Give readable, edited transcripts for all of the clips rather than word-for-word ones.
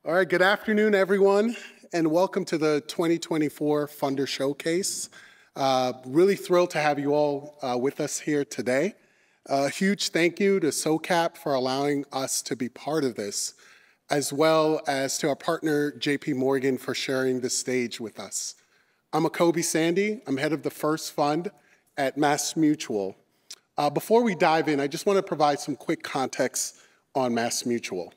All right, good afternoon, everyone, and welcome to the 2024 Funder Showcase. Really thrilled to have you all with us here today. A huge thank you to SOCAP for allowing us to be part of this, as well as to our partner, JP Morgan, for sharing the stage with us. I'm Akobe Sandy. I'm head of the first fund at MassMutual. Before we dive in, I just want to provide some quick context on MassMutual.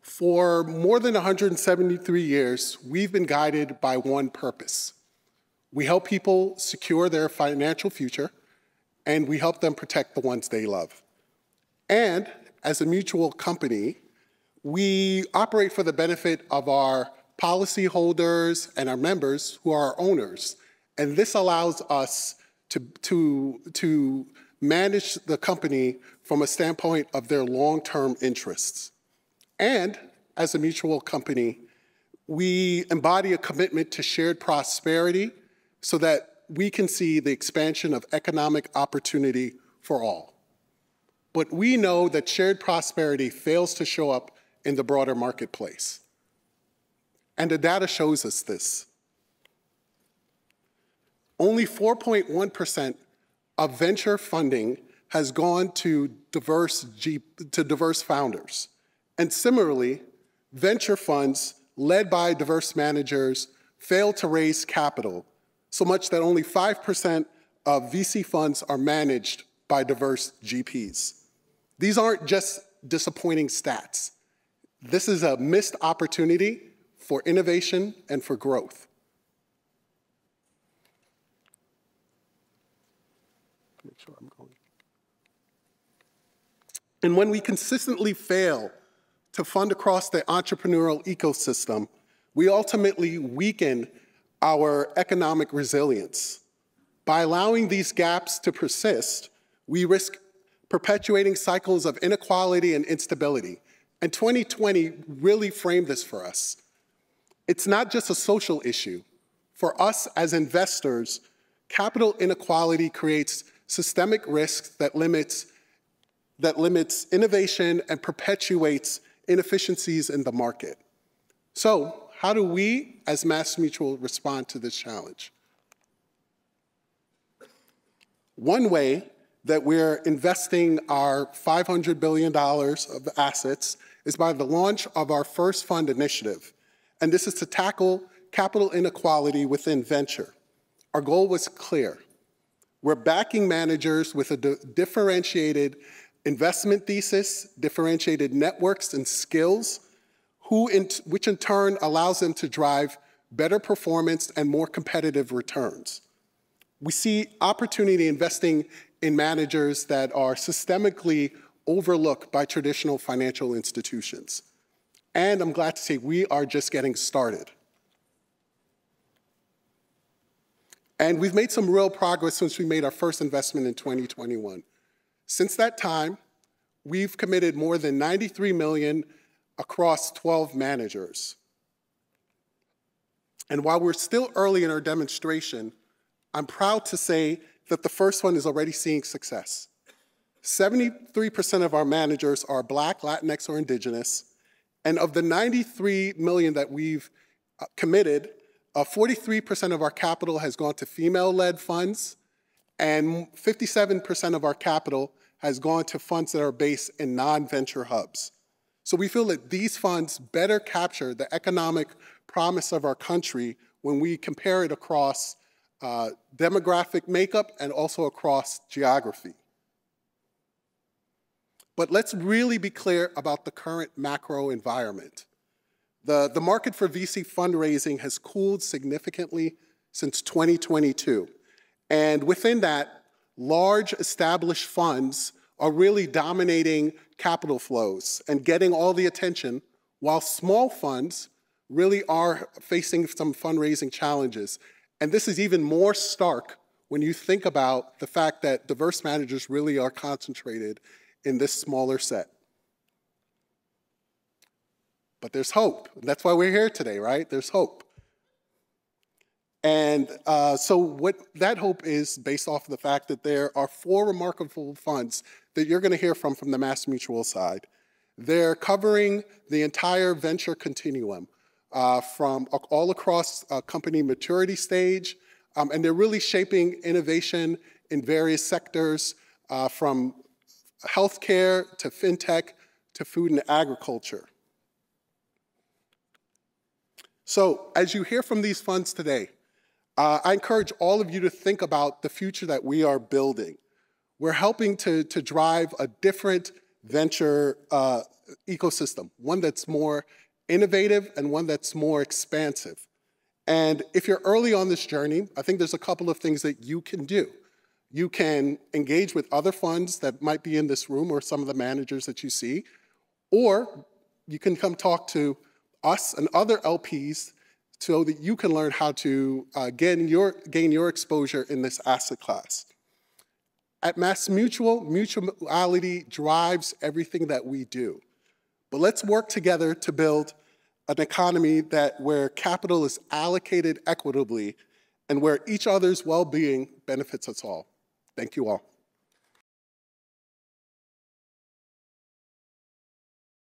For more than 173 years, we've been guided by one purpose. We help people secure their financial future, and we help them protect the ones they love. And as a mutual company, we operate for the benefit of our policyholders and our members who are our owners. And this allows us to manage the company from a standpoint of their long-term interests. And as a mutual company, we embody a commitment to shared prosperity so that we can see the expansion of economic opportunity for all. But we know that shared prosperity fails to show up in the broader marketplace. And the data shows us this. Only 4.1% of venture funding has gone to diverse founders. And similarly, venture funds led by diverse managers fail to raise capital, so much that only 5% of VC funds are managed by diverse GPs. These aren't just disappointing stats. This is a missed opportunity for innovation and for growth. Make sure I'm going. And when we consistently fail to fund across the entrepreneurial ecosystem, we ultimately weaken our economic resilience. By allowing these gaps to persist, we risk perpetuating cycles of inequality and instability. And 2020 really framed this for us. It's not just a social issue. For us as investors, capital inequality creates systemic risks that limits innovation and perpetuates inefficiencies in the market. So, how do we, as MassMutual, respond to this challenge? One way that we're investing our $500 billion of assets is by the launch of our first fund initiative. And this is to tackle capital inequality within venture. Our goal was clear. We're backing managers with a differentiated investment thesis, differentiated networks and skills, which in turn allows them to drive better performance and more competitive returns. We see opportunity investing in managers that are systemically overlooked by traditional financial institutions. And I'm glad to say we are just getting started. And we've made some real progress since we made our first investment in 2021. Since that time, we've committed more than $93 million across 12 managers. And while we're still early in our demonstration, I'm proud to say that the first one is already seeing success. 73% of our managers are Black, Latinx, or Indigenous, and of the $93 million that we've committed, 43% of our capital has gone to female-led funds, and 57% of our capital has gone to funds that are based in non-venture hubs. So we feel that these funds better capture the economic promise of our country when we compare it across demographic makeup and also across geography. But let's really be clear about the current macro environment. The market for VC fundraising has cooled significantly since 2022. And within that, large established funds are really dominating capital flows and getting all the attention, while small funds really are facing some fundraising challenges. And this is even more stark when you think about the fact that diverse managers really are concentrated in this smaller set. But there's hope. That's why we're here today, right? There's hope. And so what that hope is based off of the fact that there are 4 remarkable funds that you're going to hear from the MassMutual side They're covering the entire venture continuum from all across company maturity stage, and they're really shaping innovation in various sectors from healthcare to fintech to food and agriculture. So as you hear from these funds today, I encourage all of you to think about the future that we are building. We're helping to drive a different venture ecosystem, one that's more innovative and one that's more expansive. And if you're early on this journey, I think there's a couple of things that you can do. You can engage with other funds that might be in this room or some of the managers that you see, or you can come talk to us and other LPs so that you can learn how to gain your exposure in this asset class. At MassMutual, mutuality drives everything that we do. But let's work together to build an economy where capital is allocated equitably and where each other's well-being benefits us all. Thank you all.